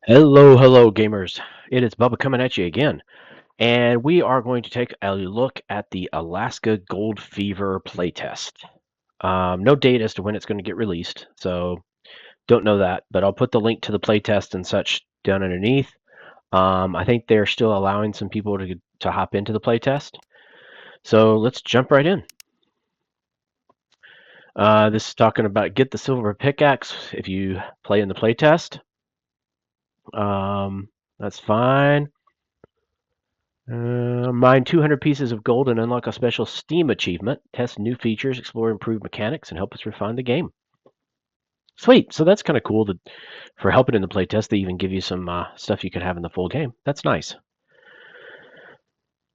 Hello, gamers. It is Bubba coming at you again, and we are going to take a look at the Alaska Gold Fever playtest. No date as to when it's going to get released, so don't know that, but I'll put the link to the playtest and such down underneath. I think they're still allowing some people to hop into the playtest, so let's jump right in. This is talking about get the silver pickaxe if you play in the playtest. That's fine. Mine 200 pieces of gold and unlock a special Steam achievement. Test new features, explore improved mechanics, and help us refine the game. Sweet. So that's kind of cool that for helping in the playtest, they even give you some stuff you can have in the full game. That's nice.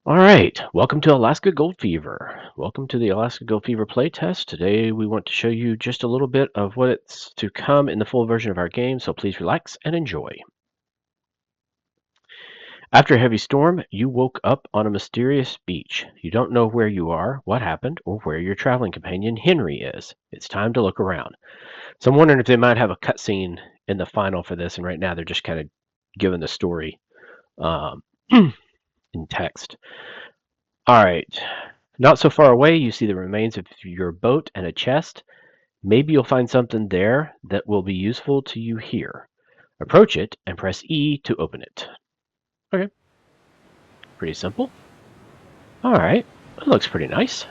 All right. Welcome to Alaska Gold Fever. Welcome to the Alaska Gold Fever playtest. Today we want to show you just a little bit of what's to come in the full version of our game, so please relax and enjoy. After a heavy storm, you woke up on a mysterious beach. You don't know where you are, what happened, or where your traveling companion Henry is. It's time to look around. So I'm wondering if they might have a cutscene in the final for this, and right now they're just kind of giving the story um, in text. All right. Not so far away, you see the remains of your boat and a chest. Maybe you'll find something there that will be useful to you here. Approach it and press E to open it. Okay, pretty simple. All right, that looks pretty nice.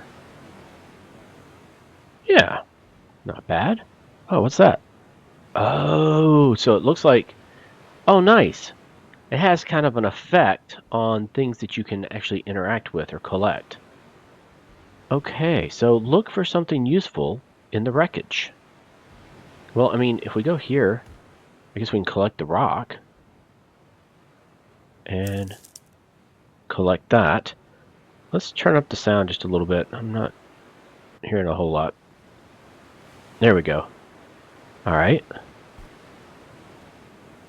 Yeah, not bad. Oh, what's that? Oh, so it looks like... Oh, nice. It has kind of an effect on things that you can actually interact with or collect. Okay, so look for something useful in the wreckage. Well, I mean, if we go here, I guess we can collect the rock. And collect that. Let's turn up the sound just a little bit. I'm not hearing a whole lot. There we go. All right.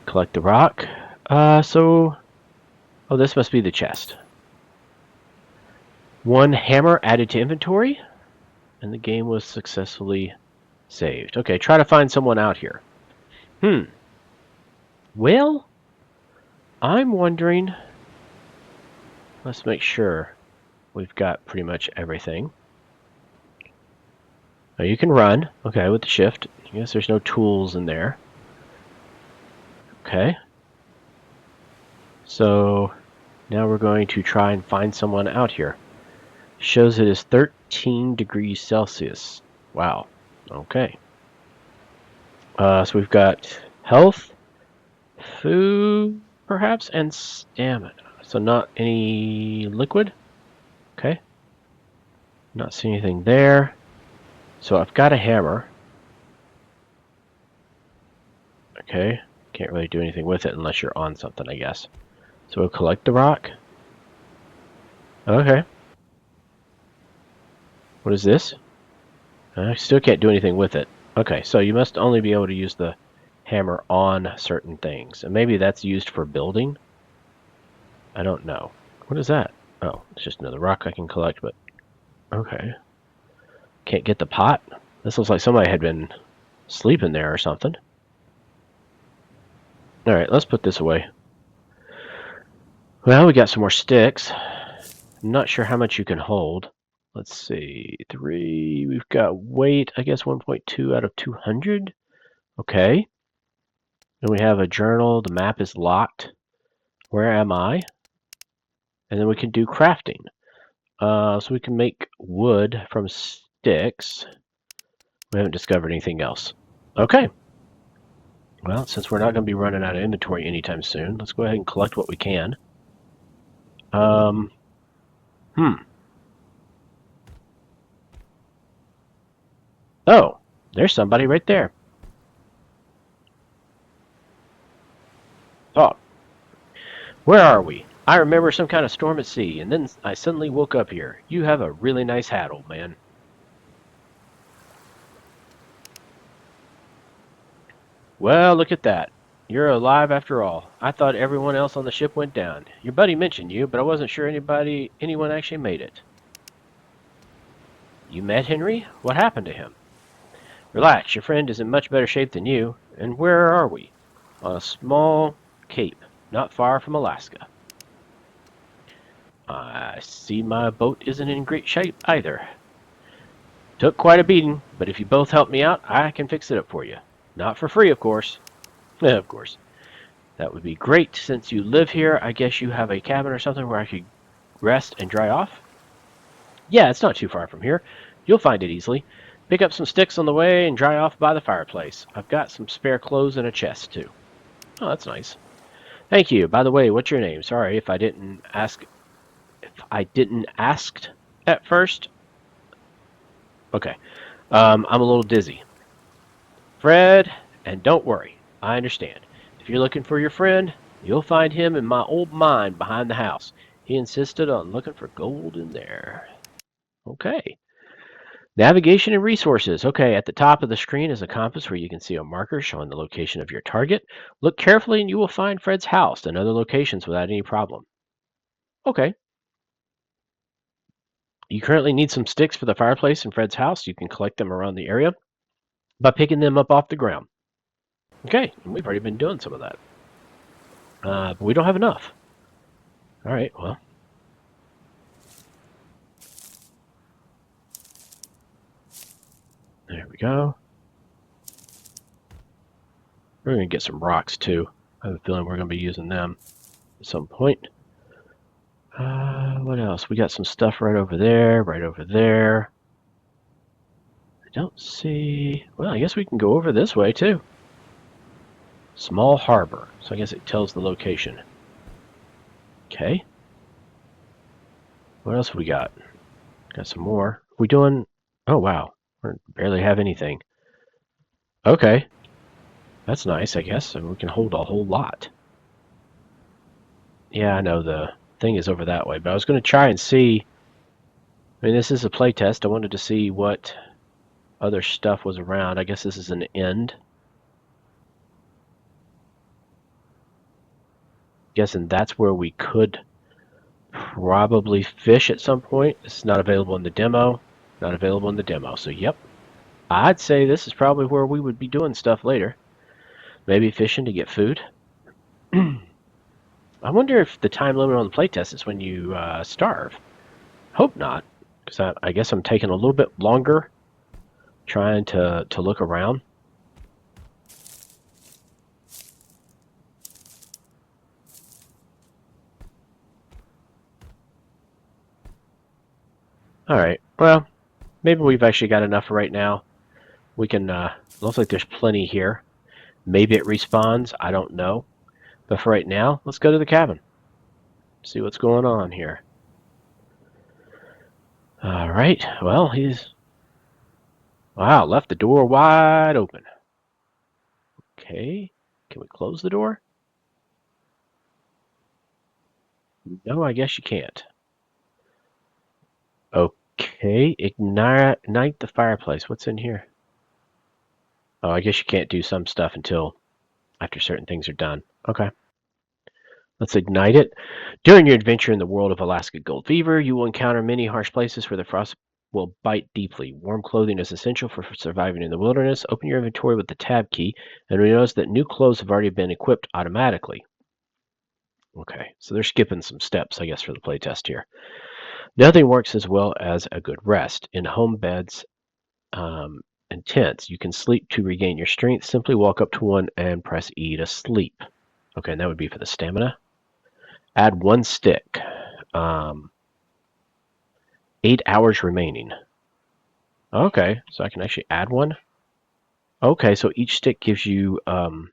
Collect the rock. Oh, this must be the chest. One hammer added to inventory, and the game was successfully saved. Okay, try to find someone out here. Well, I'm wondering... Let's make sure we've got pretty much everything. Now you can run, okay, with the shift. I guess there's no tools in there. Okay. So now we're going to try and find someone out here. Shows it is 13 degrees Celsius. Wow. Okay. So we've got health, food, perhaps, and stamina. So not any liquid. Okay. Not seeing anything there. So I've got a hammer. Okay. Can't really do anything with it unless you're on something, I guess. So we'll collect the rock. Okay. What is this? I still can't do anything with it. Okay, so you must only be able to use the hammer on certain things. And maybe that's used for building? I don't know. What is that? Oh, it's just another rock I can collect, but... Okay. Can't get the pot? This looks like somebody had been sleeping there or something. Alright, let's put this away. Well, we got some more sticks. I'm not sure how much you can hold. Let's see. 3. We've got weight, I guess 1.2 out of 200. Okay. Then we have a journal. The map is locked. Where am I? And then we can do crafting. So we can make wood from sticks. We haven't discovered anything else. Okay. Well, since we're not going to be running out of inventory anytime soon, let's go ahead and collect what we can. Oh, there's somebody right there. Oh, where are we? I remember some kind of storm at sea, and then I suddenly woke up here. You have a really nice hat, old man. Well, look at that. You're alive after all. I thought everyone else on the ship went down. Your buddy mentioned you, but I wasn't sure anyone actually made it. You met Henry? What happened to him? Relax, your friend is in much better shape than you. And where are we? On a small Cape, not far from Alaska. I see my boat isn't in great shape either. Took quite a beating, but if you both help me out, I can fix it up for you. Not for free, of course. Of course. That would be great. Since you live here, I guess you have a cabin or something where I could rest and dry off? Yeah, it's not too far from here. You'll find it easily. Pick up some sticks on the way and dry off by the fireplace. I've got some spare clothes in a chest, too. Oh, that's nice. Thank you. By the way, what's your name? Sorry if I didn't ask. If I didn't ask at first. Okay. I'm a little dizzy. Fred, and don't worry. I understand. If you're looking for your friend, you'll find him in my old mine behind the house. He insisted on looking for gold in there. Okay. Navigation and resources. Okay, at the top of the screen is a compass where you can see a marker showing the location of your target. Look carefully and you will find Fred's house and other locations without any problem. Okay. You currently need some sticks for the fireplace in Fred's house. You can collect them around the area by picking them up off the ground. Okay, and we've already been doing some of that. But we don't have enough. All right, well. There we go. We're going to get some rocks, too. I have a feeling we're going to be using them at some point. What else? We got some stuff right over there, right over there. I don't see... Well, I guess we can go over this way, too. Small harbor. So I guess it tells the location. Okay. What else we got? Got some more. We doing... Oh, wow. We barely have anything. Okay. That's nice, I guess. And we can hold a whole lot. Yeah, I know the thing is over that way, but I was going to try and see... I mean, this is a playtest. I wanted to see what other stuff was around. I guess this is an end. Guessing that's where we could probably fish at some point. It's not available in the demo. Not available in the demo. So, yep. I'd say this is probably where we would be doing stuff later. Maybe fishing to get food. I wonder if the time limit on the playtest is when you starve. Hope not, because I guess I'm taking a little bit longer trying to look around. Alright, well, maybe we've actually got enough right now. We can, looks like there's plenty here. Maybe it respawns, I don't know. But for right now, let's go to the cabin. See what's going on here. Alright, well, wow, left the door wide open. Okay, can we close the door? No, I guess you can't. Okay, ignite the fireplace. What's in here? Oh, I guess you can't do some stuff until after certain things are done. Okay. Let's ignite it. During your adventure in the world of Alaska Gold Fever, you will encounter many harsh places where the frost will bite deeply. Warm clothing is essential for surviving in the wilderness. Open your inventory with the tab key, and we notice that new clothes have already been equipped automatically. Okay, so they're skipping some steps, I guess, for the playtest here. Nothing works as well as a good rest. In home beds and tents, you can sleep to regain your strength. Simply walk up to one and press E to sleep. Okay, and that would be for the stamina. Add one stick. 8 hours remaining. Okay, so I can actually add one. Okay, so each stick gives you an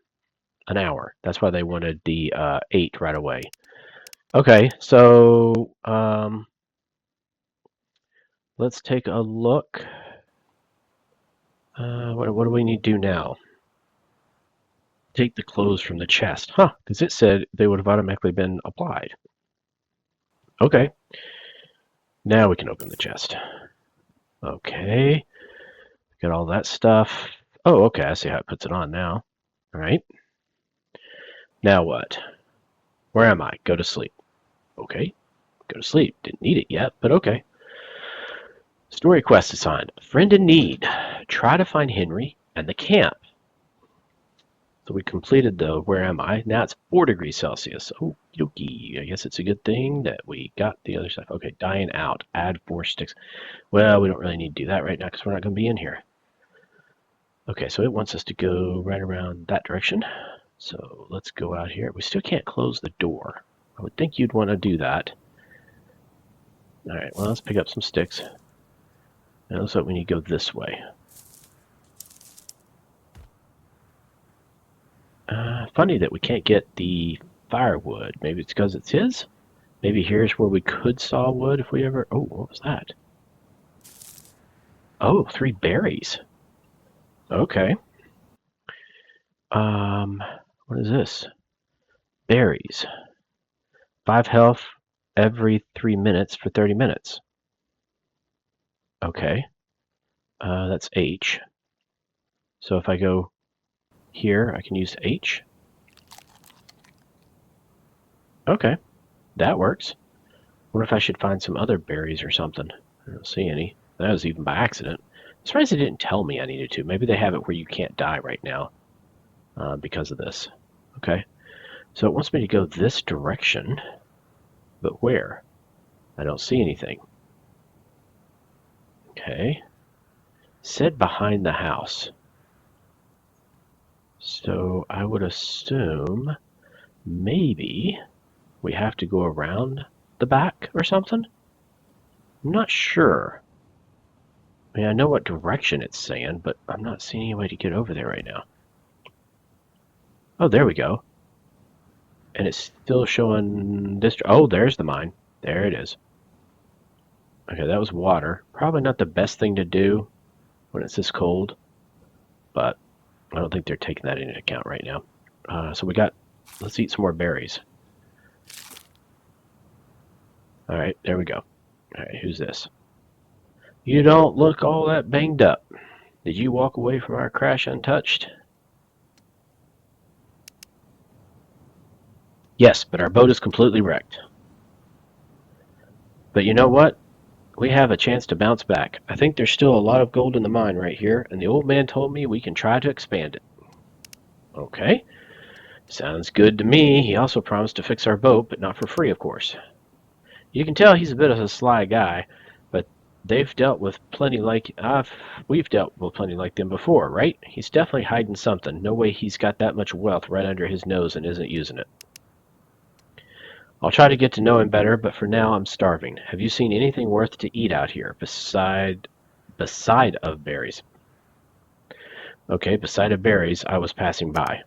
hour. That's why they wanted the 8 right away. Okay, so let's take a look. What do we need to do now? Take the clothes from the chest. Huh, because it said they would have automatically been applied. Okay. Now we can open the chest. Okay. Got all that stuff. Oh, okay, I see how it puts it on now. All right. Now what? Where am I? Go to sleep. Okay. Go to sleep. Didn't need it yet, but okay. Story quest assigned. Friend in need. Try to find Henry and the camp. So we completed the where am I? Now it's 4 degrees Celsius. Okie dokie. I guess it's a good thing that we got the other stuff. Okay, dying out. Add 4 sticks. Well, we don't really need to do that right now because we're not going to be in here. Okay, so it wants us to go right around that direction. So let's go out here. We still can't close the door. I would think you'd want to do that. All right, well, let's pick up some sticks. And it looks like we need to go this way. Funny that we can't get the firewood. Maybe it's because it's his? Maybe here's where we could saw wood if we ever... Oh, what was that? Oh, 3 berries. Okay. What is this? Berries. 5 health every 3 minutes for 30 minutes. Okay. That's H. So if I go here, I can use H. Okay, that works. What if I should find some other berries or something? I don't see any. That was even by accident. I'm surprised they didn't tell me I needed to. Maybe they have it where you can't die right now because of this. Okay, so it wants me to go this direction, but where? I don't see anything. Okay, said behind the house. So I would assume maybe we have to go around the back or something? I'm not sure. I mean, I know what direction it's saying, but I'm not seeing any way to get over there right now. Oh, there we go. And it's still showing this. Oh, there's the mine. There it is. Okay, that was water. Probably not the best thing to do when it's this cold, but I don't think they're taking that into account right now. So let's eat some more berries. All right, there we go. All right, who's this? You don't look all that banged up. Did you walk away from our crash untouched? Yes, but our boat is completely wrecked. But you know what? We have a chance to bounce back. I think there's still a lot of gold in the mine right here, and the old man told me we can try to expand it. Okay, sounds good to me. He also promised to fix our boat, but not for free, of course. You can tell he's a bit of a sly guy, but they've dealt with plenty like we've dealt with plenty like them before, right? He's definitely hiding something. No way he's got that much wealth right under his nose and isn't using it. I'll try to get to know him better, but for now I'm starving. Have you seen anything worth to eat out here beside of berries? Okay, beside of berries, I was passing by.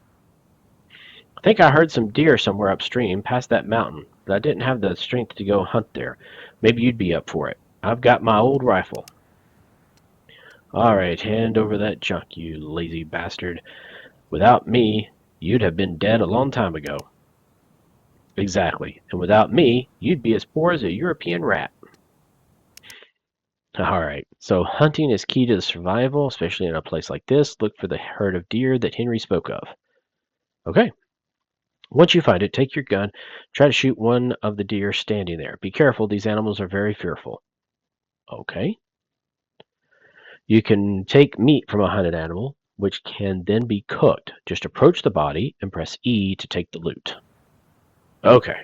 I think I heard some deer somewhere upstream, past that mountain, but I didn't have the strength to go hunt there. Maybe you'd be up for it. I've got my old rifle. All right, hand over that junk, you lazy bastard. Without me, you'd have been dead a long time ago. Exactly, and without me, you'd be as poor as a European rat. All right, so hunting is key to the survival, especially in a place like this. Look for the herd of deer that Henry spoke of. Okay. Once you find it, take your gun, try to shoot one of the deer standing there. Be careful, these animals are very fearful. Okay. You can take meat from a hunted animal, which can then be cooked. Just approach the body and press E to take the loot. Okay.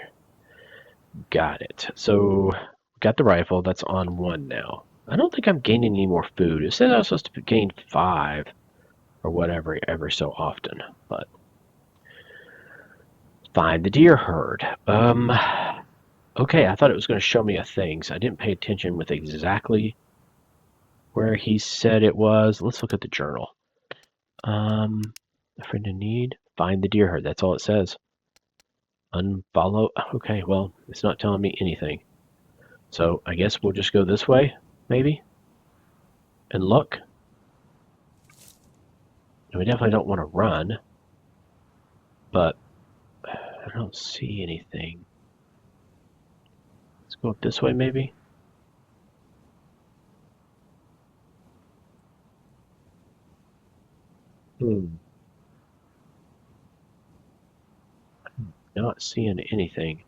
Got it. So, got the rifle. That's on 1 now. I don't think I'm gaining any more food. It said I was supposed to gain 5 or whatever ever so often, but find the deer herd. Okay, I thought it was going to show me a thing, so I didn't pay attention with exactly where he said it was. Let's look at the journal. A friend in need. Find the deer herd. That's all it says. Unfollow. Okay, well, it's not telling me anything. So I guess we'll just go this way, maybe, and look. And we definitely don't want to run, but I don't see anything. Let's go up this way, maybe. Not seeing anything.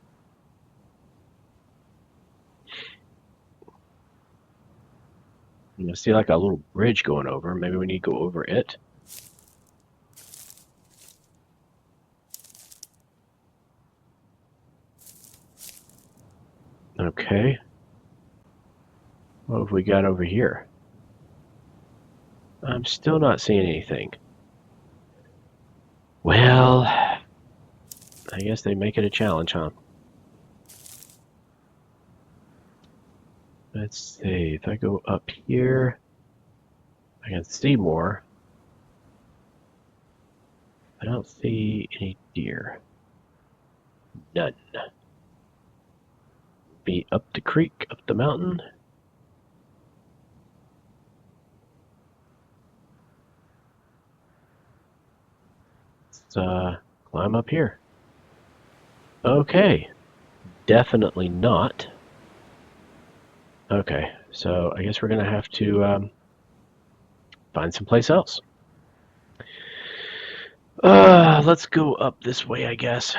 I see like a little bridge going over. Maybe we need to go over it. Okay. What have we got over here? I'm still not seeing anything. Well, I guess they make it a challenge, huh? Let's see. If I go up here, I can see more. I don't see any deer. None. Be up the creek, up the mountain. Let's climb up here. Okay. Definitely not. Okay, so I guess we're going to have to find someplace else. Let's go up this way, I guess.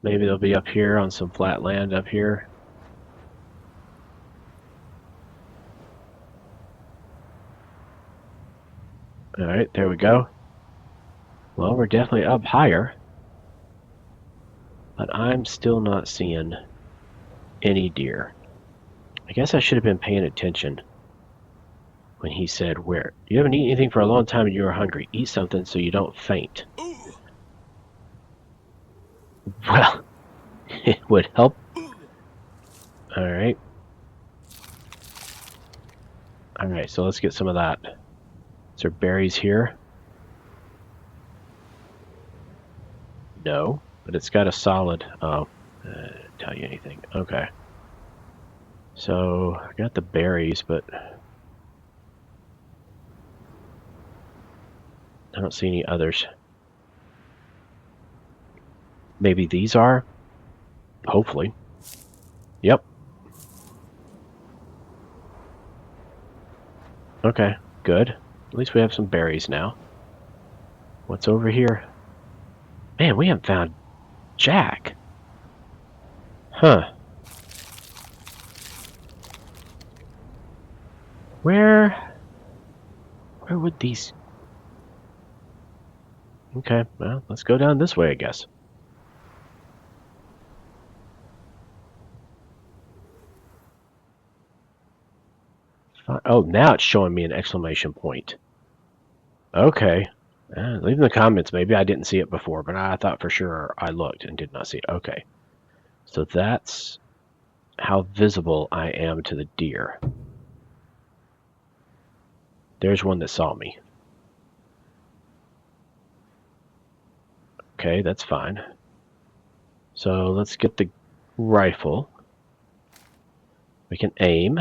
Maybe they'll be up here on some flat land up here. Alright, there we go. Well, we're definitely up higher. But I'm still not seeing any deer. I guess I should have been paying attention when he said where. You haven't eaten anything for a long time and you're hungry. Eat something so you don't faint. Well, it would help. Alright. Alright, so let's get some of that. Is there berries here? No, but it's got a solid... Oh, tell you anything. Okay. So, I got the berries, but I don't see any others. Maybe these are? Hopefully. Yep. Okay, good. At least we have some berries now. What's over here? Man, we haven't found Jack. Huh. Where would these... Okay, well, let's go down this way, I guess. Oh, now it's showing me an exclamation point. Okay. Leave in the comments. Maybe I didn't see it before, but I thought for sure I looked and did not see it. Okay. So that's how visible I am to the deer. There's one that saw me. Okay, that's fine. So let's get the rifle. We can aim.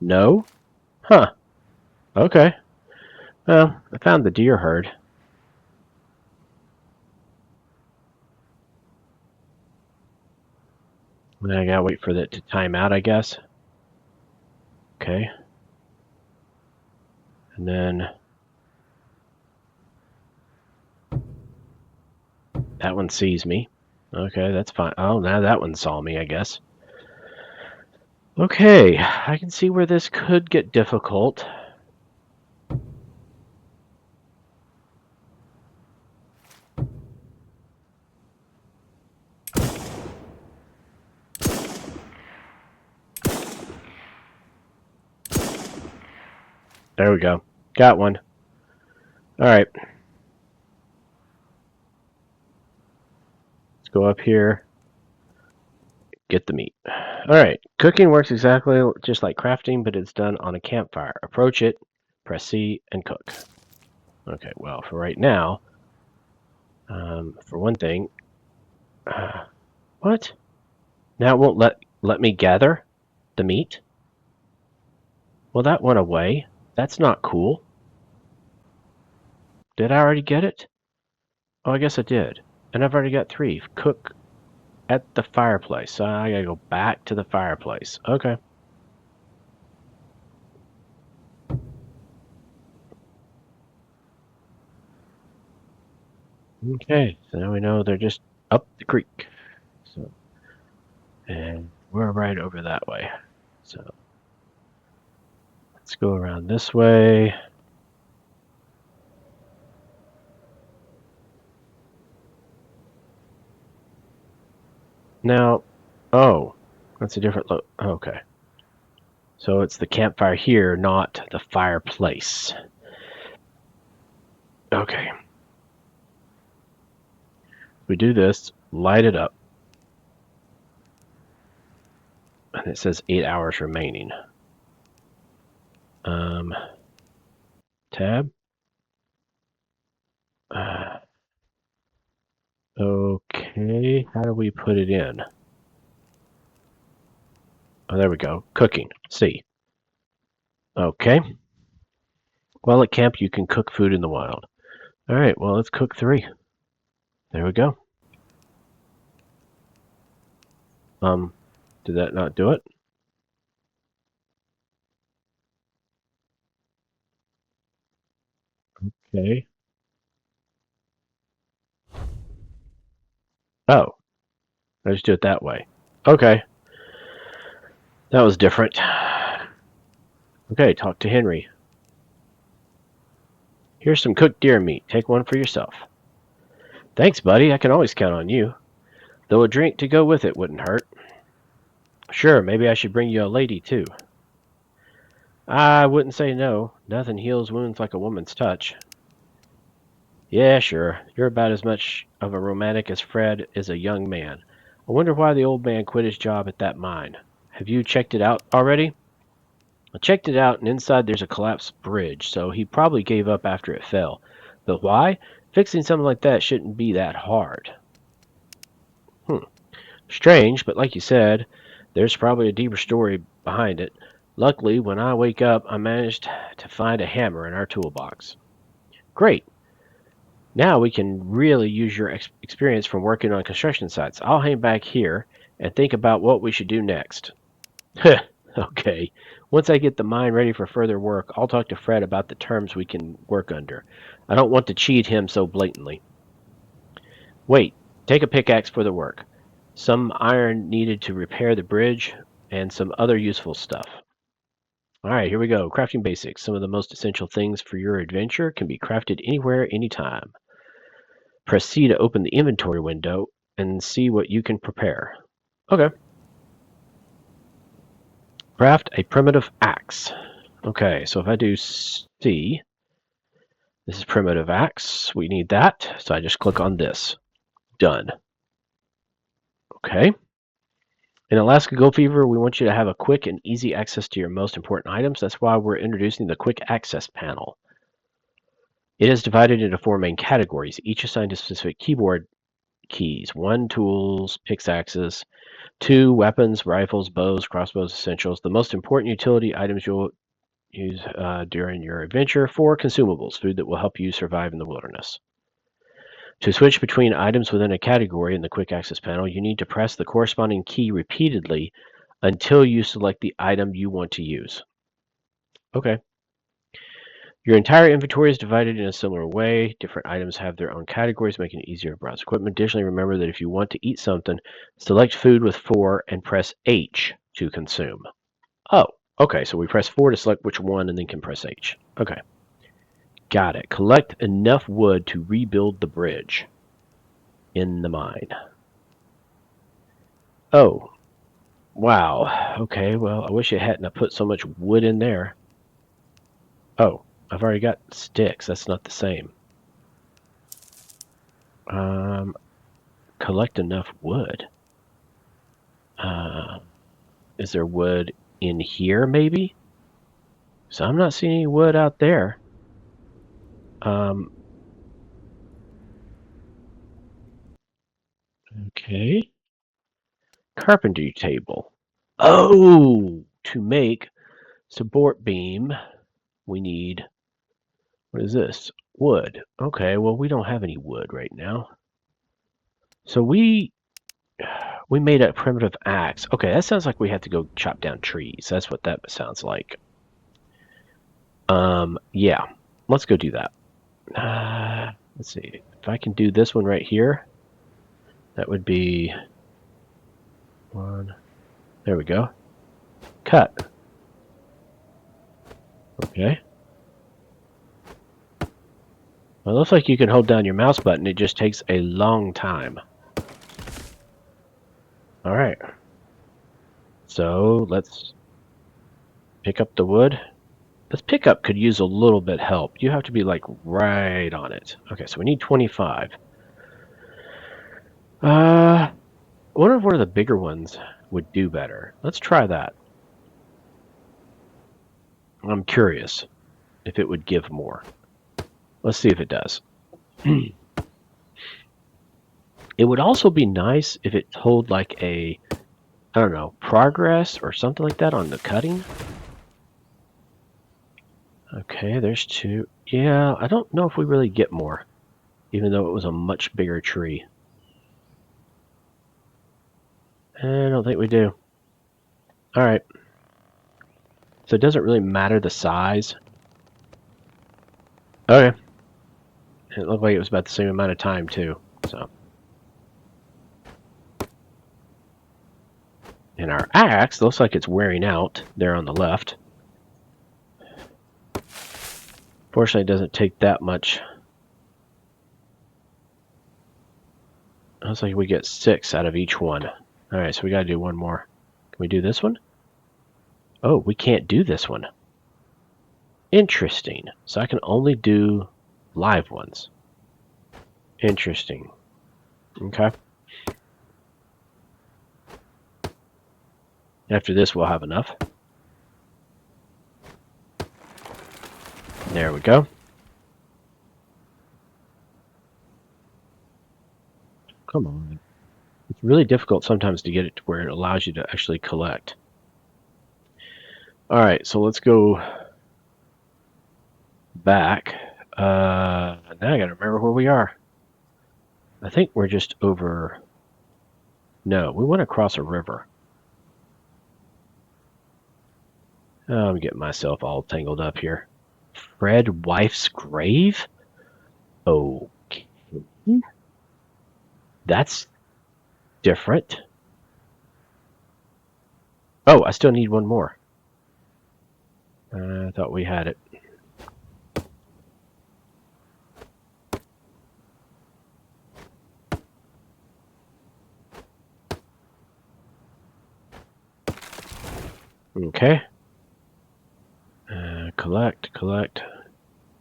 No? Huh. Okay. Well, I found the deer herd. Then I gotta wait for it to time out, I guess. Okay. And then that one sees me. Okay, that's fine. Oh, now that one saw me, I guess. Okay, I can see where this could get difficult. There we go. Got one. Alright. Let's go up here. Get the meat. Alright. Cooking works exactly just like crafting, but it's done on a campfire. Approach it, press C, and cook. Okay, well, for right now, for one thing... what? Now it won't let me gather the meat? Well, that went away. That's not cool. Did I already get it? Oh, I guess I did. And I've already got 3. Cook at the fireplace. So I gotta go back to the fireplace. Okay. Okay, so now we know they're just up the creek. So, and we're right over that way. So let's go around this way. Now, oh, that's a different look. Okay. So it's the campfire here, not the fireplace. Okay. We do this, light it up, and it says 8 hours remaining. Tab. Okay, how do we put it in? Oh, there we go. Cooking. See. Okay. While at camp, you can cook food in the wild. All right, well, let's cook 3. There we go. Did that not do it? Okay. Oh, I just do it that way. Okay. That was different. Okay, talk to Henry. Here's some cooked deer meat. Take one for yourself. Thanks, buddy. I can always count on you. Though a drink to go with it wouldn't hurt. Sure, maybe I should bring you a lady, too. I wouldn't say no. Nothing heals wounds like a woman's touch. Yeah, sure. You're about as much of a romantic as Fred is a young man. I wonder why the old man quit his job at that mine. Have you checked it out already? I checked it out, and inside there's a collapsed bridge, so he probably gave up after it fell. But why? Fixing something like that shouldn't be that hard. Strange, but like you said, there's probably a deeper story behind it. Luckily, when I wake up, I managed to find a hammer in our toolbox. Great. Now we can really use your experience from working on construction sites. I'll hang back here and think about what we should do next. Okay. Once I get the mine ready for further work, I'll talk to Fred about the terms we can work under. I don't want to cheat him so blatantly. Wait, take a pickaxe for the work. Some iron needed to repair the bridge, and some other useful stuff. Alright, here we go. Crafting basics. Some of the most essential things for your adventure can be crafted anywhere, anytime. Press C to open the inventory window and see what you can prepare. Okay. Craft a primitive axe. Okay, so if I do C, this is primitive axe. We need that, so I just click on this. Done. Okay. In Alaska Gold Fever, we want you to have a quick and easy access to your most important items. That's why we're introducing the Quick Access panel. It is divided into 4 main categories, each assigned to specific keyboard keys. 1, tools, pickaxes. 2, weapons, rifles, bows, crossbows, essentials. The most important utility items you'll use during your adventure. 4, consumables, food that will help you survive in the wilderness. To switch between items within a category in the Quick Access panel, you need to press the corresponding key repeatedly until you select the item you want to use. Okay. Your entire inventory is divided in a similar way. Different items have their own categories, making it easier to browse equipment. Additionally, remember that if you want to eat something, select food with 4 and press H to consume. Oh, okay, so we press 4 to select which one and then can press H. Okay. Got it. Collect enough wood to rebuild the bridge in the mine. Oh, wow. Okay, well, I wish it hadn't put so much wood in there. Oh, I've already got sticks. That's not the same. Collect enough wood. Is there wood in here, maybe? So I'm not seeing any wood out there. Okay. Carpentry table. Oh, to make support beam, we need, what is this? Wood. Okay, well, we don't have any wood right now. So we made a primitive axe. Okay, that sounds like we have to go chop down trees. That's what that sounds like. Yeah, let's go do that. Let's see. If I can do this one right here, that would be 1. There we go. Cut. Okay. Well, it looks like you can hold down your mouse button. It just takes a long time. Alright. So, let's pick up the wood. This pickup could use a little bit help. You have to be, like, right on it. Okay, so we need 25. I wonder if one of the bigger ones would do better. Let's try that. I'm curious if it would give more. Let's see if it does. It would also be nice if it told like a, I don't know, progress or something like that on the cutting. Okay, there's 2. Yeah, I don't know if we really get more, even though it was a much bigger tree. I don't think we do. Alright. So it doesn't really matter the size. Okay. It looked like it was about the same amount of time too. So. And our axe looks like it's wearing out there on the left. Fortunately, it doesn't take that much. Looks like we get 6 out of each one. Alright, so we gotta do one more. Can we do this one? Oh, we can't do this one. Interesting. So I can only do live ones. Interesting. Okay. After this, we'll have enough. There we go. Come on. It's really difficult sometimes to get it to where it allows you to actually collect. Alright, so let's go back. Now I gotta remember where we are. I think we're just over... No, we went across a river. Oh, I'm getting myself all tangled up here. Fred Wife's grave? Okay. That's different. Oh, I still need one more. I thought we had it. Okay. Collect, collect,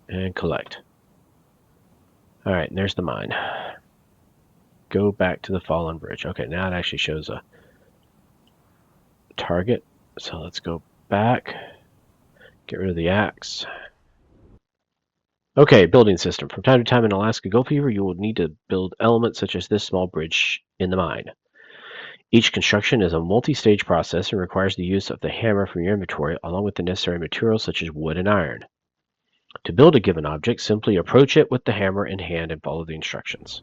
and collect. Alright, and there's the mine. Go back to the fallen bridge. Okay, now it actually shows a target. So let's go back. Get rid of the axe. Okay, building system. From time to time in Alaska Gulf Fever, you will need to build elements such as this small bridge in the mine. Each construction is a multi-stage process and requires the use of the hammer from your inventory along with the necessary materials such as wood and iron. To build a given object, simply approach it with the hammer in hand and follow the instructions.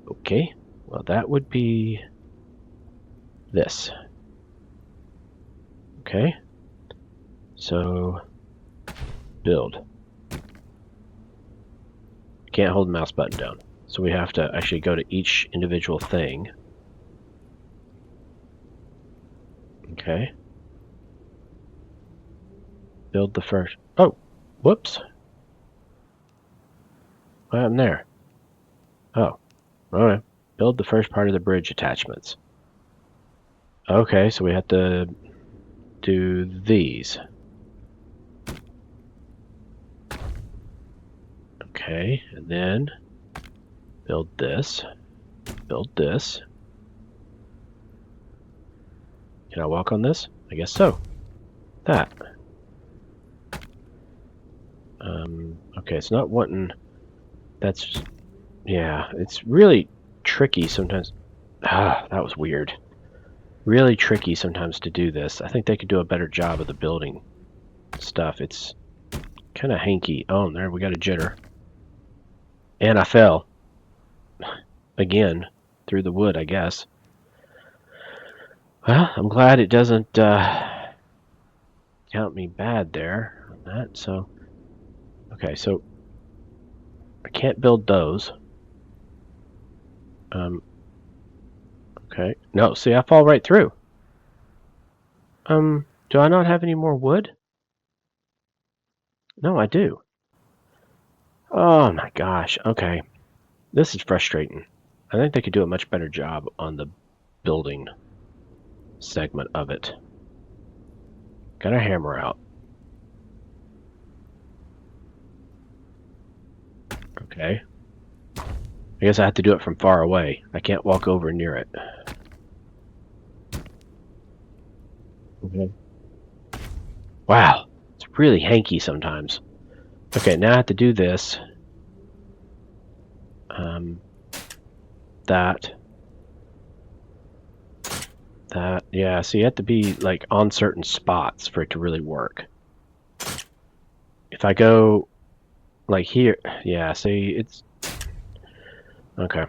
Okay, well that would be this. Okay, so build. Can't hold the mouse button down, so we have to actually go to each individual thing. Okay. Build the first. Oh, whoops. What happened there? Oh, alright. Build the first part of the bridge attachments. Okay, so we have to do these. Okay, and then build this. Build this. Can I walk on this? I guess so. That. Okay, it's not wanting... That's... Yeah, it's really tricky sometimes. Ah, that was weird. Really tricky sometimes to do this. I think they could do a better job of the building stuff. It's kind of hanky. Oh, there we got a jitter. And I fell. Again, through the wood, I guess. Well, I'm glad it doesn't count me bad there on that, so... Okay, so... I can't build those. Okay. No, see, I fall right through. Do I not have any more wood? No, I do. Oh my gosh. Okay. This is frustrating. I think they could do a much better job on the building segment of it. Got a hammer out. Okay. I guess I have to do it from far away. I can't walk over near it. Okay. Wow. It's really hanky sometimes. Okay, now I have to do this. That. Yeah, so you have to be like on certain spots for it to really work. If I go like here, yeah, see, it's okay.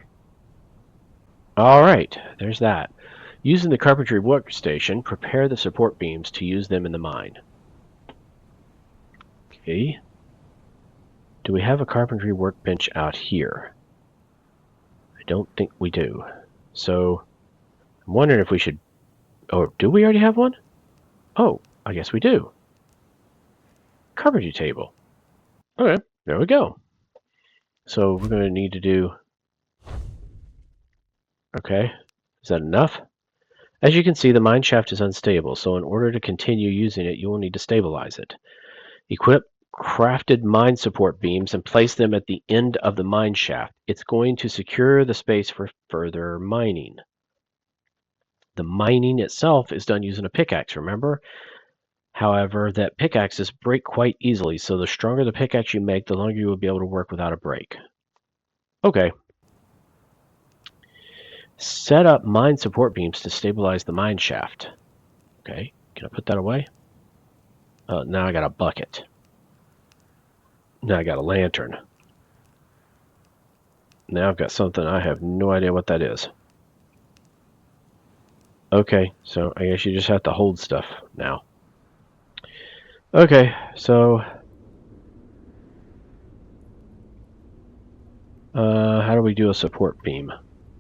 All right, there's that. Using the carpentry workstation, prepare the support beams to use them in the mine. Okay. Do we have a carpentry workbench out here? I don't think we do. So I'm wondering if we should. Oh, do we already have one? Oh, I guess we do. Carpentry table. Okay, there we go. So we're going to need to do. Okay, is that enough? As you can see, the mine shaft is unstable, so in order to continue using it, you will need to stabilize it. Equip crafted mine support beams and place them at the end of the mine shaft. It's going to secure the space for further mining. The mining itself is done using a pickaxe, remember? However, that pickaxes break quite easily, so the stronger the pickaxe you make, the longer you will be able to work without a break. Okay. Set up mine support beams to stabilize the mine shaft. Okay, can I put that away? Now I got a bucket. Now I got a lantern. Now I've got something I have no idea what that is. Okay, so I guess you just have to hold stuff now. Okay, so how do we do a support beam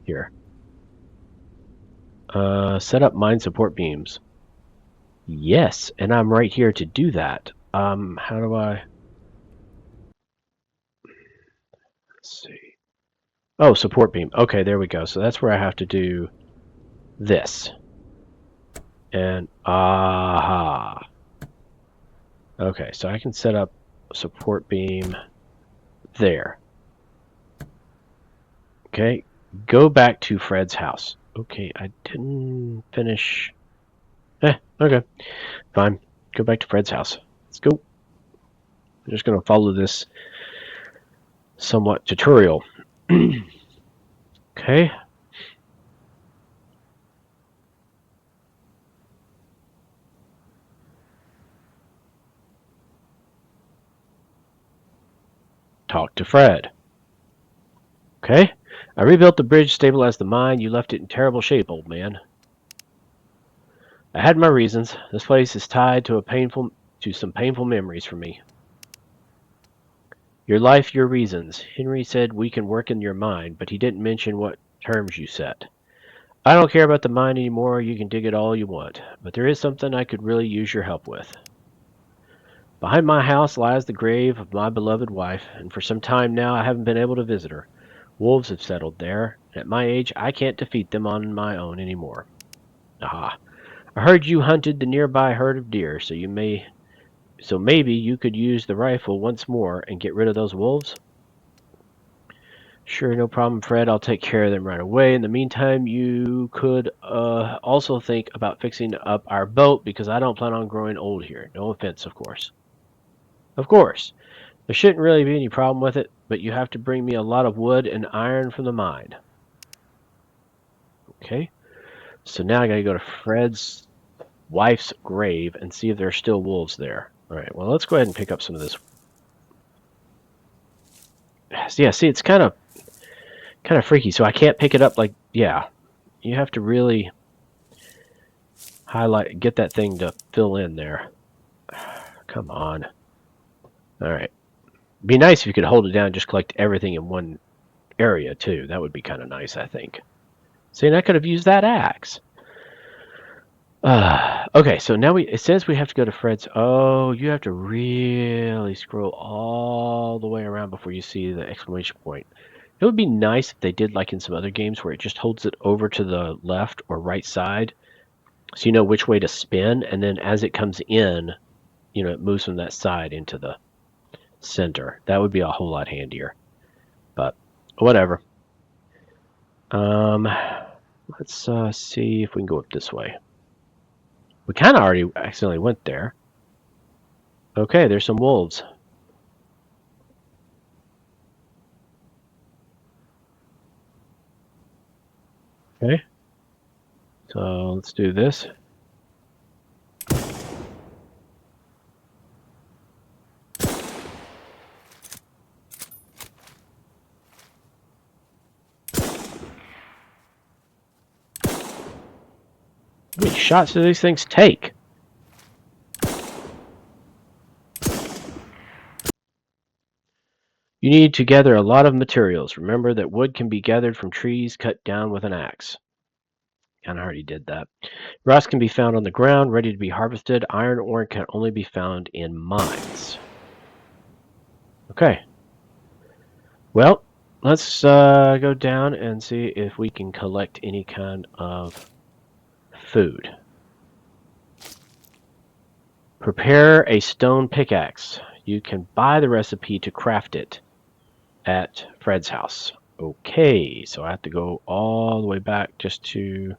here? Set up mine support beams. Yes, and I'm right here to do that. How do I? Let's see. Oh, support beam. Okay, there we go. So that's where I have to do this. And aha. Okay, so I can set up a support beam there. Okay, go back to Fred's house. Okay, I didn't finish. Okay, fine. Go back to Fred's house. Let's go. I'm just going to follow this somewhat tutorial. Okay. Talk to Fred. Okay. I rebuilt the bridge, stabilized the mine. You left it in terrible shape, old man. I had my reasons. This place is tied to some painful memories for me. Your life, your reasons. Henry said we can work in your mine, but he didn't mention what terms you set. I don't care about the mine anymore. You can dig it all you want, but there is something I could really use your help with. Behind my house lies the grave of my beloved wife, and for some time now I haven't been able to visit her. Wolves have settled there, and at my age I can't defeat them on my own anymore. Aha. I heard you hunted the nearby herd of deer, so maybe you could use the rifle once more and get rid of those wolves? Sure, no problem, Fred. I'll take care of them right away. In the meantime, you could also think about fixing up our boat, because I don't plan on growing old here. No offense, of course. Of course. There shouldn't really be any problem with it, but you have to bring me a lot of wood and iron from the mine. Okay. So now I gotta go to Fred's wife's grave and see if there are still wolves there. Alright, well, let's go ahead and pick up some of this. Yeah, see, it's kind of freaky, so I can't pick it up like, yeah. You have to really get that thing to fill in there. Come on. Alright. Be nice if you could hold it down and just collect everything in one area, too. That would be kind of nice, I think. See, and I could have used that axe. Okay, so now it says we have to go to Fred's. Oh, you have to really scroll all the way around before you see the exclamation point. It would be nice if they did like in some other games where it just holds it over to the left or right side so you know which way to spin, and then as it comes in, it moves from that side into the center. That would be a whole lot handier. But whatever. Let's see if we can go up this way. We kind of already accidentally went there. Okay, there's some wolves. Okay, so let's do this. How many shots do these things take? You need to gather a lot of materials. Remember that wood can be gathered from trees cut down with an axe. Kind of already did that. Rocks can be found on the ground, ready to be harvested. Iron ore can only be found in mines. Okay. Well, let's go down and see if we can collect any kind of food. Prepare a stone pickaxe. You can buy the recipe to craft it at Fred's house. Okay, so I have to go all the way back just to...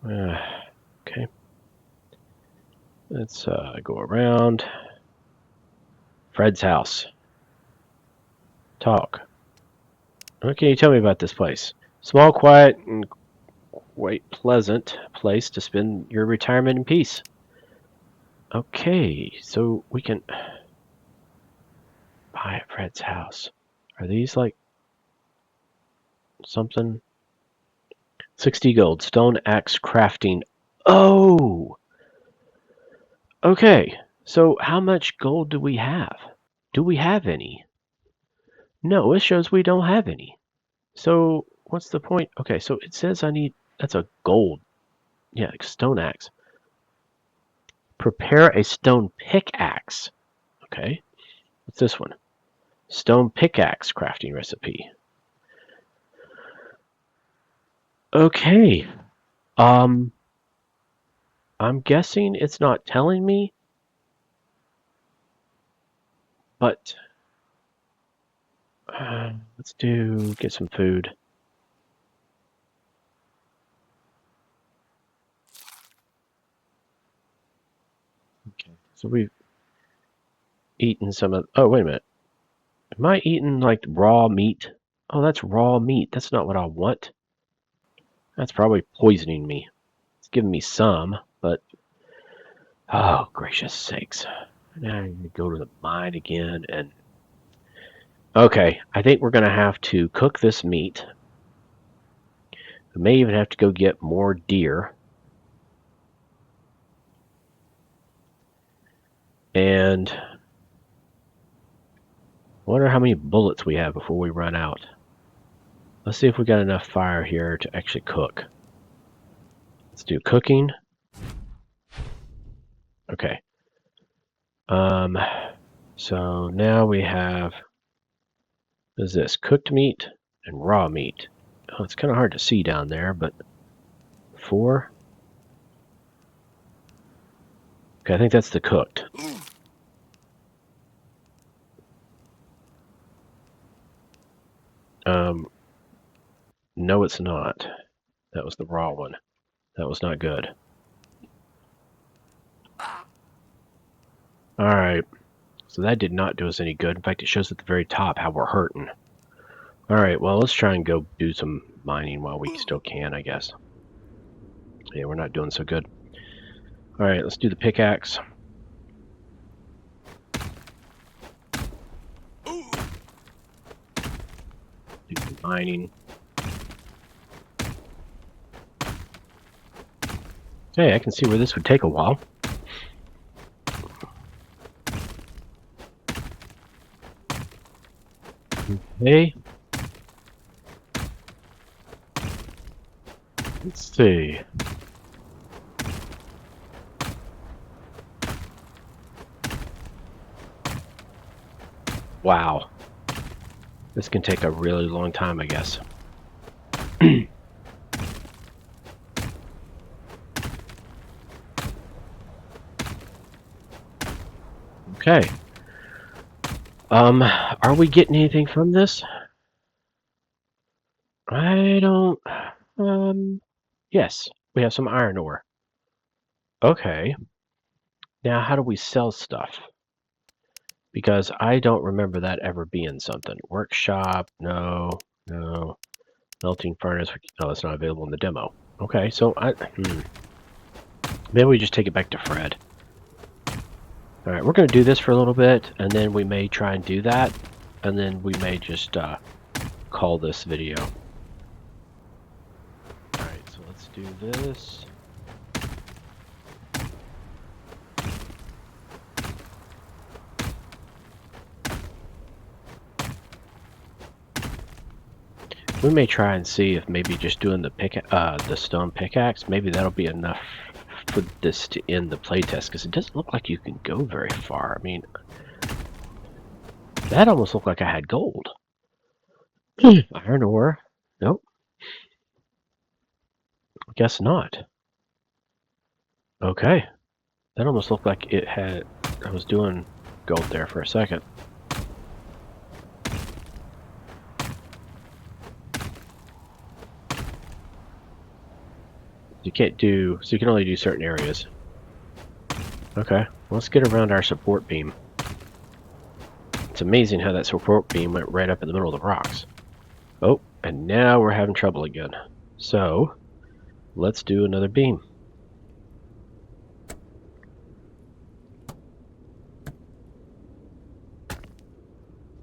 okay. Let's go around. Fred's house. Talk. What can you tell me about this place? Small, quiet, and quite pleasant place to spend your retirement in peace. Okay, so we can buy at Fred's house. Are these like something? 60 gold. Stone axe crafting. Oh! Okay, so how much gold do we have? Do we have any? No, it shows we don't have any. So what's the point? Okay, so it says I need, that's a gold. Yeah, stone axe. Prepare a stone pickaxe. Okay, what's this one? Stone pickaxe crafting recipe. Okay, I'm guessing it's not telling me, but let's get some food. Okay, so we've eaten some of, oh, wait a minute. Am I eating like raw meat? Oh, that's raw meat. That's not what I want. That's probably poisoning me. It's giving me some, but oh, gracious sakes. Now I need to go to the mine again and okay, I think we're going to have to cook this meat. We may even have to go get more deer. And wonder how many bullets we have before we run out. Let's see if we got enough fire here to actually cook. Let's do cooking. Okay. So now we have, what is this? Cooked meat and raw meat. Oh, it's kind of hard to see down there, but 4. Okay, I think that's the cooked. No, it's not. That was the raw one. That was not good. Alright, so that did not do us any good. In fact, it shows at the very top how we're hurting. Alright, well, let's try and go do some mining while we still can, I guess. Yeah, we're not doing so good. Alright, let's do the pickaxe. Do some mining. Hey, I can see where this would take a while. Okay. Let's see. Wow. This can take a really long time, I guess. Okay. Are we getting anything from this? I don't... Yes, we have some iron ore. Okay. Now, how do we sell stuff? Because I don't remember that ever being something. Workshop, no, no. Melting furnace, no, it's not available in the demo. Okay, so maybe we just take it back to Fred. Alright, we're going to do this for a little bit, and then we may try and do that, and then we may just call this video. Alright, so let's do this. We may try and see if maybe just doing the stone pickaxe, maybe that'll be enough for this to end the playtest, because it doesn't look like you can go very far. I mean, that almost looked like I had gold. Iron ore. Nope. Guess not. Okay. That almost looked like it had... I was doing gold there for a second. You can't do... So you can only do certain areas. Okay. Let's get around our support beam. It's amazing how that support beam went right up in the middle of the rocks. Oh, and now we're having trouble again. So, let's do another beam.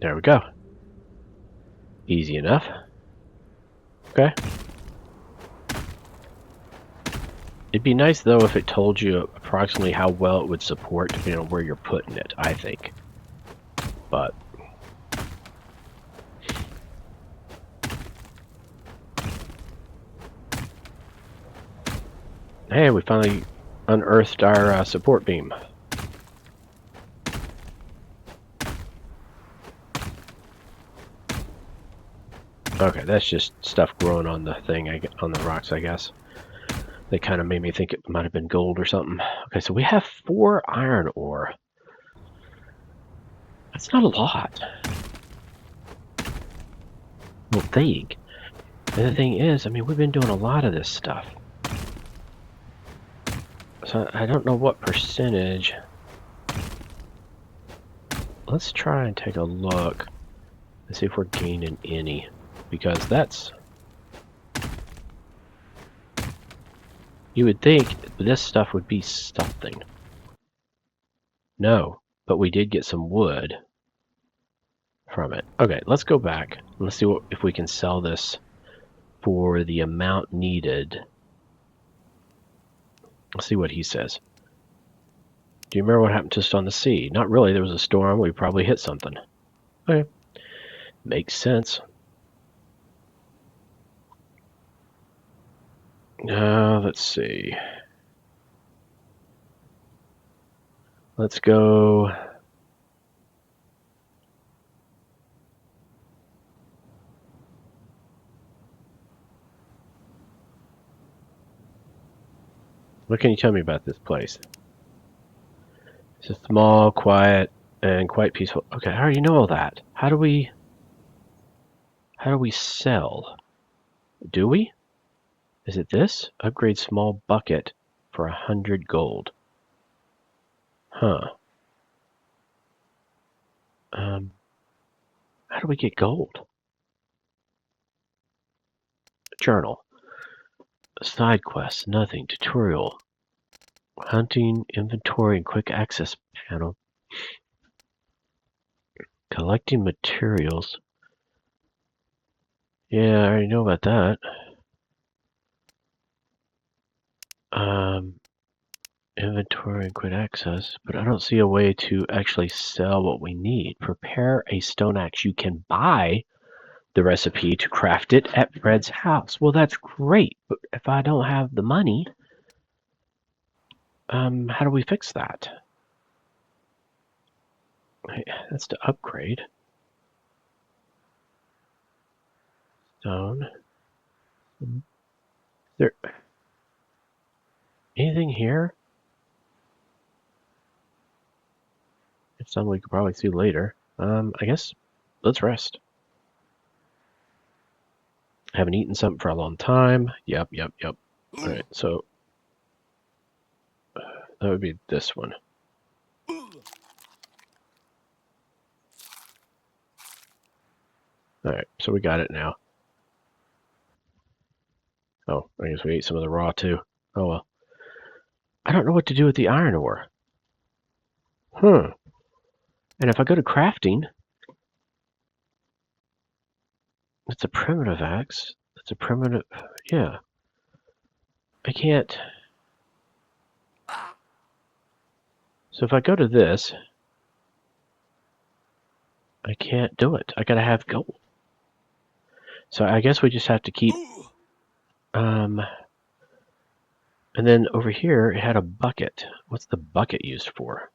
There we go. Easy enough. Okay. It'd be nice, though, if it told you approximately how well it would support, depending on where you're putting it, I think. But... hey, we finally unearthed our support beam. Okay, that's just stuff growing on the thing, on the rocks, I guess. They kind of made me think it might have been gold or something. Okay, so we have 4 iron ore. That's not a lot. Well, think. And the thing is, I mean, we've been doing a lot of this stuff. So I don't know what percentage. Let's try and take a look and see if we're gaining any. Because that's... you would think this stuff would be something. No, but we did get some wood from it. Okay, let's go back. Let's see if we can sell this for the amount needed. Let's see what he says. Do you remember what happened just on the sea? Not really. There was a storm. We probably hit something. Okay. Makes sense. Let's see. Let's go... what can you tell me about this place? It's a small, quiet, and quite peaceful. Okay, I already know all that. How do we sell? Do we? Is it this? Upgrade small bucket for 100 gold. Huh. How do we get gold? Journal. Side quests, nothing. Tutorial. Hunting, inventory, and quick access panel. Collecting materials. Yeah, I already know about that. Inventory and quick access, but I don't see a way to actually sell what we need. Prepare a stone axe. You can buy the recipe to craft it at Fred's house. Well, that's great, but if I don't have the money, how do we fix that? That's to upgrade. Stone. Is there anything here? It's something we could probably see later. I guess let's rest. Haven't eaten something for a long time. Yep. Alright, so that would be this one. Alright, so we got it now. Oh, I guess we ate some of the raw too. Oh well. I don't know what to do with the iron ore. And if I go to crafting, it's a primitive axe. It's a primitive... Yeah. I can't... So if I go to this, I can't do it. I gotta have gold. So I guess we just have to keep... And then over here, it had a bucket. What's the bucket used for?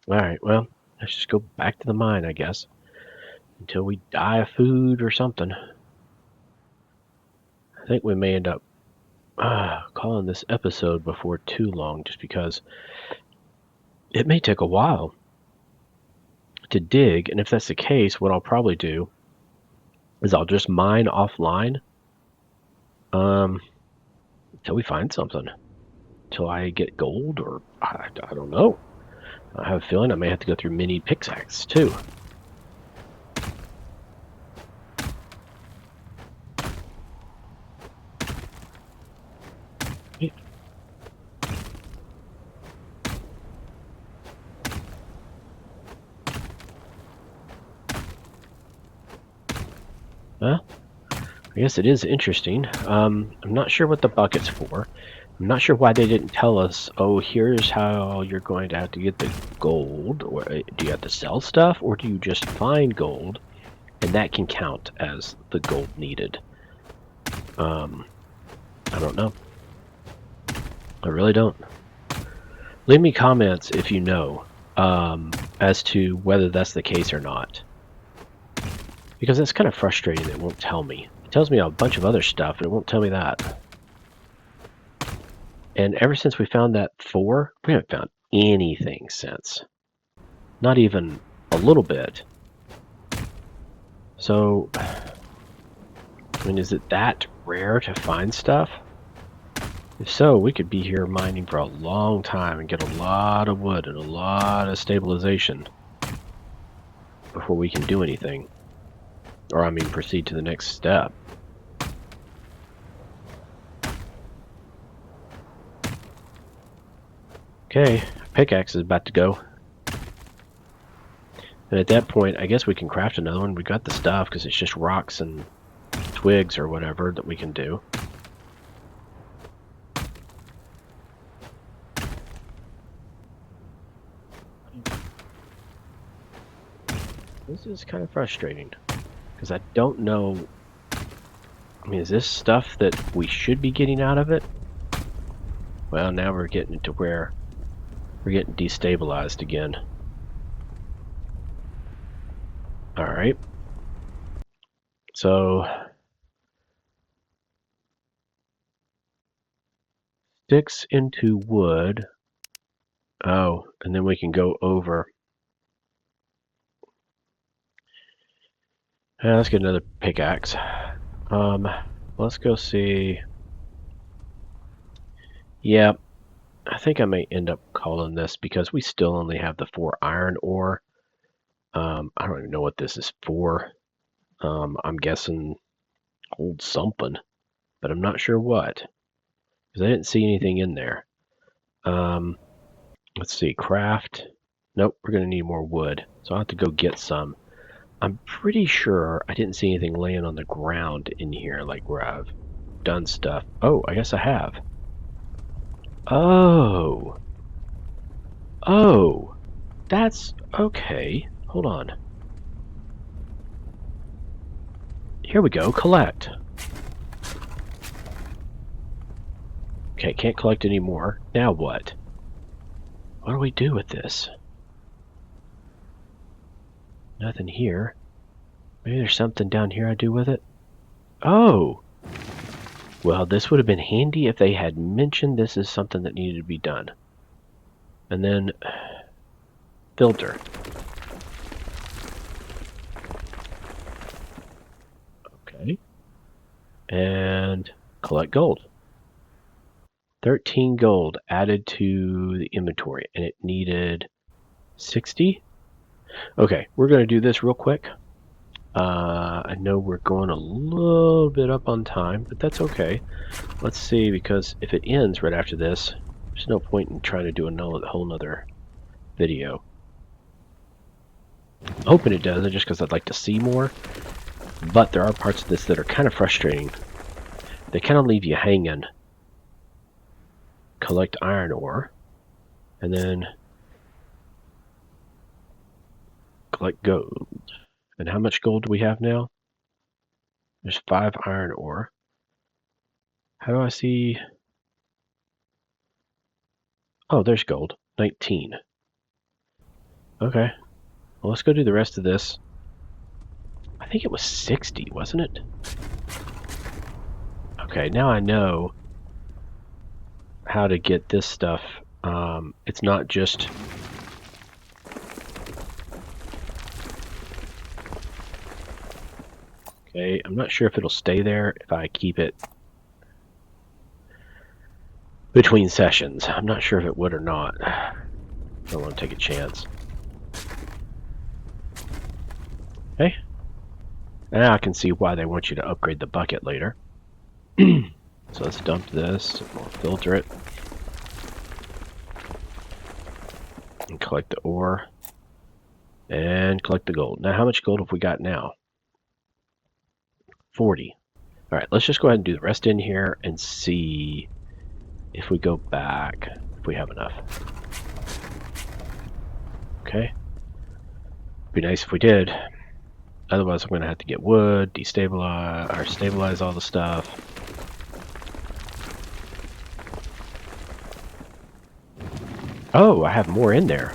Alright, well, let's just go back to the mine, I guess. Until we die of food or something. I think we may end up calling this episode before too long, just because it may take a while to dig, and if that's the case, what I'll probably do is I'll just mine offline until we find something. Until I get gold, or I don't know. I have a feeling I may have to go through mini pickaxes too. Well, I guess it is interesting. I'm not sure what the bucket's for. I'm not sure why they didn't tell us, oh, here's how you're going to have to get the gold. Or do you have to sell stuff, or do you just find gold, and that can count as the gold needed? I don't know. I really don't. Leave me comments if you know as to whether that's the case or not. Because it's kind of frustrating that it won't tell me. It tells me a bunch of other stuff, and it won't tell me that. And ever since we found that 4, we haven't found anything since. Not even a little bit. So, I mean, is it that rare to find stuff? If so, we could be here mining for a long time and get a lot of wood and a lot of stabilization before we can do anything. Or, I mean, proceed to the next step. Okay, pickaxe is about to go. And at that point, I guess we can craft another one. We got the stuff, because it's just rocks and twigs or whatever that we can do. This is kind of frustrating, because I don't know... I mean, is this stuff that we should be getting out of it? Well, now we're getting to where we're getting destabilized again. Alright. So... sticks into wood. Oh, and then we can go over. Yeah, let's get another pickaxe. Let's go see. Yeah, I think I may end up calling this, because we still only have the 4 iron ore. I don't even know what this is for. I'm guessing hold something, but I'm not sure what, because I didn't see anything in there. Let's see, craft. Nope, we're gonna need more wood, so I'll have to go get some. I'm pretty sure I didn't see anything laying on the ground in here, like where I've done stuff. Oh, I guess I have. Oh. Oh. That's okay. Hold on. Here we go, collect. Okay, can't collect any more. Now what? What do we do with this? Nothing here. Maybe there's something down here I do with it. Oh! Well, this would have been handy if they had mentioned this is something that needed to be done. And then filter. Okay. And collect gold. 13 gold added to the inventory, and it needed 60. Okay, we're going to do this real quick. I know we're going a little bit up on time, but that's okay. Let's see, because if it ends right after this, there's no point in trying to do a whole nother video. I'm hoping it does, just because I'd like to see more. But there are parts of this that are kind of frustrating. They kind of leave you hanging. Collect iron ore, and then collect gold. And how much gold do we have now? There's 5 iron ore. How do I see? Oh, there's gold. 19. Okay. Well, let's go do the rest of this. I think it was 60, wasn't it? Okay, now I know how to get this stuff. It's not just... Okay, I'm not sure if it'll stay there if I keep it between sessions. I'm not sure if it would or not. I don't want to take a chance. Okay. Now I can see why they want you to upgrade the bucket later. So let's dump this, we'll filter it, and collect the ore, and collect the gold. Now how much gold have we got now? 40. Alright, let's just go ahead and do the rest in here and see if we go back, if we have enough. Okay. Be nice if we did. Otherwise I'm going to have to get wood, destabilize, or stabilize all the stuff. Oh, I have more in there.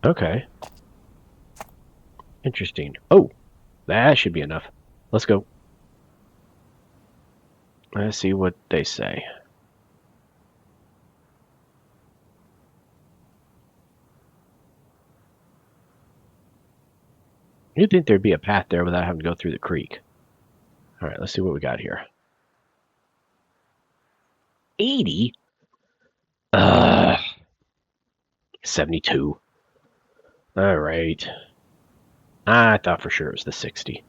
Okay. Interesting. Oh, that should be enough. Let's go. Let's see what they say. You'd think there'd be a path there without having to go through the creek. Alright, let's see what we got here. 80? 72. Alright. I thought for sure it was the 60.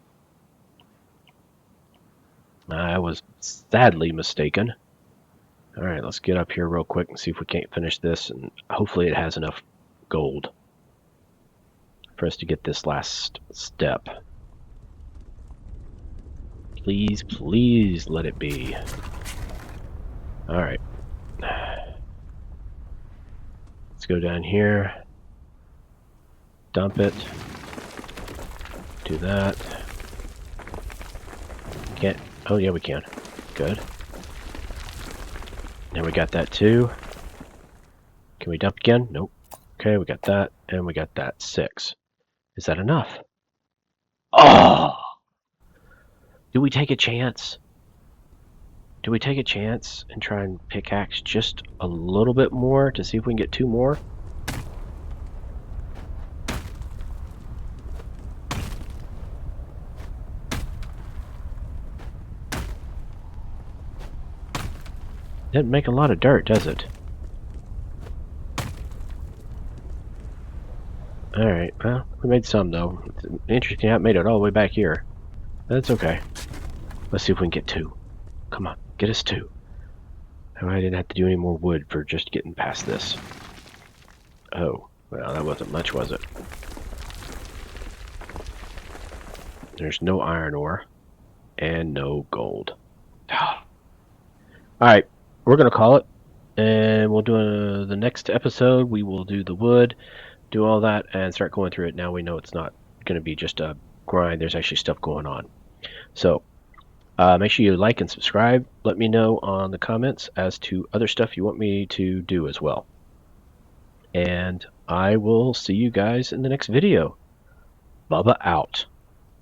I was sadly mistaken. Alright, let's get up here real quick and see if we can't finish this, and hopefully it has enough gold for us to get this last step. Please, please let it be. Alright. Let's go down here. Dump it. Do that. Can't. Oh, yeah, we can. Good. Now we got that too. Can we dump again? Nope. Okay, we got that, and we got that. 6. Is that enough? Oh! Do we take a chance? Do we take a chance and try and pickaxe just a little bit more to see if we can get 2 more? Doesn't make a lot of dirt, does it? Alright, well, we made some though. It's interesting how it made it all the way back here. That's okay. Let's see if we can get 2. Come on, get us 2. I didn't have to do any more wood for just getting past this. Oh, well, that wasn't much, was it? There's no iron ore and no gold. Alright, we're going to call it, and we'll do the next episode. We will do the wood, do all that, and start going through it. Now we know it's not going to be just a grind. There's actually stuff going on. So, make sure you like and subscribe. Let me know on the comments as to other stuff you want me to do as well. and I will see you guys in the next video. Bubba out.